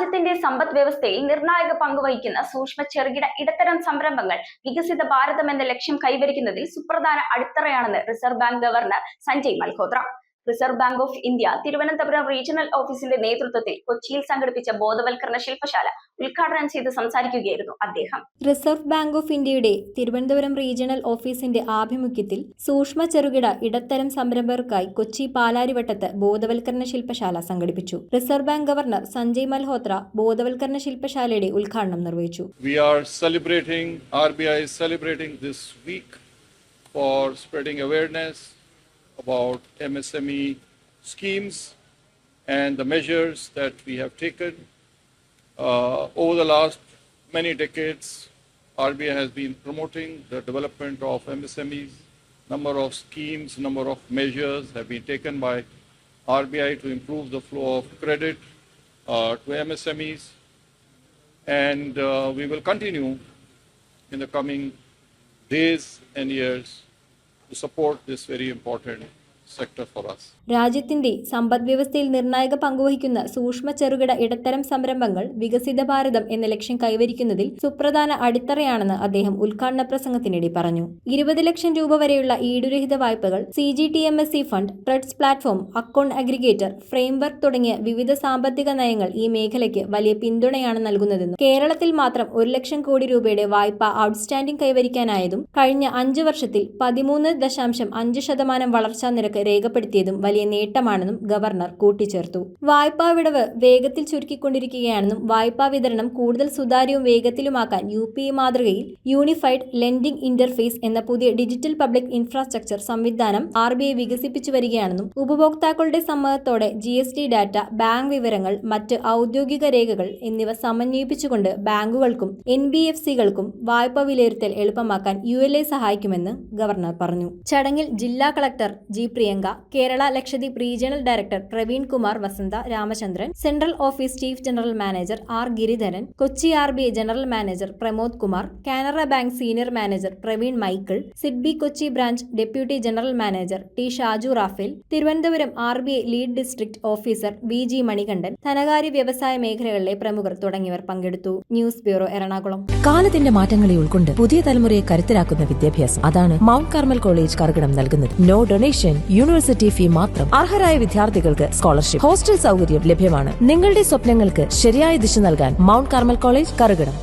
രാജ്യത്തിന്റെ സമ്പദ് വ്യവസ്ഥയിൽ നിർണായക പങ്കുവഹിക്കുന്ന സൂക്ഷ്മ ചെറുകിട ഇടത്തരം സംരംഭങ്ങൾ വികസിത ഭാരതം എന്ന ലക്ഷ്യം കൈവരിക്കുന്നതിൽ സുപ്രധാന അടിത്തറയാണെന്ന് Reserve Bank governor Sanjay Malhotra. Reserve Bank of India Thiruvananthapuram regional ഓഫീസിന്റെ നേതൃത്വത്തിൽ കൊച്ചിയിൽ സംഘടിപ്പിച്ച ബോധവൽക്കരണ ശില്പശാല ഉദ്ഘാടനം ചെയ്ത് സംസാരിക്കുകയായിരുന്നു അദ്ദേഹം. റിസർവ് ബാങ്ക് ഓഫ് ഇന്ത്യയുടെ തിരുവനന്തപുരം റീജിയണൽ ഓഫീസിന്റെ ആഭിമുഖ്യത്തിൽ സൂക്ഷ്മ ചെറുകിട ഇടത്തരം സംരംഭകർക്കായി കൊച്ചി പാലാരിവട്ടത്ത് ബോധവൽക്കരണ ശില്പശാല സംഘടിപ്പിച്ചു. Reserve Bank governor Sanjay Malhotra ബോധവൽക്കരണ ശില്പശാലയുടെ ഉദ്ഘാടനം നിർവഹിച്ചു. RBI is celebrating this week for spreading awareness about MSME schemes and the measures that we have taken. Over the last many decades, RBI has been promoting the development of MSMEs. Number of schemes, number of measures have been taken by RBI to improve the flow of credit to MSMEs. And we will continue in the coming days and years to support this very important sector for us. രാജ്യത്തിന്റെ സമ്പദ് വ്യവസ്ഥയിൽ നിർണായക പങ്കുവഹിക്കുന്ന സൂക്ഷ്മ ചെറുകിട ഇടത്തരം സംരംഭങ്ങൾ വികസിത ഭാരതം എന്ന ലക്ഷ്യം കൈവരിക്കുന്നതിൽ സുപ്രധാന അടിത്തറയാണെന്ന് അദ്ദേഹം ഉദ്ഘാടന പ്രസംഗത്തിനിടെ പറഞ്ഞു. 20 ലക്ഷം രൂപ വരെയുള്ള ഈടുരഹിത വായ്പകൾ, CGTMSE fund, ട്രെഡ്സ് platform, account aggregator, framework തുടങ്ങിയ വിവിധ സാമ്പത്തിക നയങ്ങൾ ഈ മേഖലയ്ക്ക് വലിയ പിന്തുണയാണ് നൽകുന്നതെന്നും കേരളത്തിൽ മാത്രം 1 ലക്ഷം കോടി രൂപയുടെ വായ്പ ഔട്ട്സ്റ്റാൻഡിംഗ് കൈവരിക്കാനായതും കഴിഞ്ഞ 5 വർഷത്തിൽ 13.5% വളർച്ചാ നിരക്ക് രേഖപ്പെടുത്തിയതും വലിയ നേട്ടമാണെന്നും ഗവർണർ കൂട്ടിച്ചേർത്തു. വായ്പാ വിടവ് വേഗത്തിൽ ചുരുക്കിക്കൊണ്ടിരിക്കുകയാണെന്നും വായ്പാ വിതരണം കൂടുതൽ സുതാര്യവും വേഗത്തിലുമാക്കാൻ UPI മാതൃകയിൽ യൂണിഫൈഡ് ലെൻഡിംഗ് ഇന്റർഫേസ് എന്ന പുതിയ ഡിജിറ്റൽ പബ്ലിക് ഇൻഫ്രാസ്ട്രക്ചർ സംവിധാനം RBI വികസിപ്പിച്ചു വരികയാണെന്നും ഉപഭോക്താക്കളുടെ സമ്മതത്തോടെ GST ഡാറ്റ, ബാങ്ക് വിവരങ്ങൾ, മറ്റ് ഔദ്യോഗിക രേഖകൾ എന്നിവ സമന്വയിപ്പിച്ചുകൊണ്ട് ബാങ്കുകൾക്കും NBFCകൾക്കും വായ്പ വിലയിരുത്തൽ എളുപ്പമാക്കാൻ ULA സഹായിക്കുമെന്ന് ഗവർണർ പറഞ്ഞു. ചടങ്ങിൽ ജില്ലാ collector G. Priyanka, Kerala Lakshadweep regional director Praveen Kumar Vasantha Ramachandran, central office chief general manager R. Giridharan, Kochi RBI general manager Pramod Kumar, Canara bank senior manager Praveen Michael, SIDBI Kochi branch deputy general manager T. Shaju Raphael, Thiruvananthapuram RBI lead district officer VG Manikandan, ധനകാര്യ വ്യവസായ മേഖലകളിലെ പ്രമുഖർ തുടങ്ങിയവർ പങ്കെടുത്തു. News bureau, Ernakulam. കാലത്തിന്റെ മാറ്റങ്ങളെ ഉൾക്കൊണ്ട് പുതിയ തലമുറയെ കരുത്തരാക്കുന്ന വിദ്യാഭ്യാസം, അതാണ് മൗണ്ട് കാർമൽ കോളേജ് കറുകടം നൽകുന്നത്. നോ ഡൊണേഷൻ, യൂണിവേഴ്സിറ്റി ഫീ മാത്രം. അർഹരായ വിദ്യാർത്ഥികൾക്ക് സ്കോളർഷിപ്പ്, ഹോസ്റ്റൽ സൗകര്യം ലഭ്യമാണ്. നിങ്ങളുടെ സ്വപ്നങ്ങൾക്ക് ശരിയായ ദിശ നൽകാൻ മൗണ്ട് കാർമൽ കോളേജ് കറുകടം.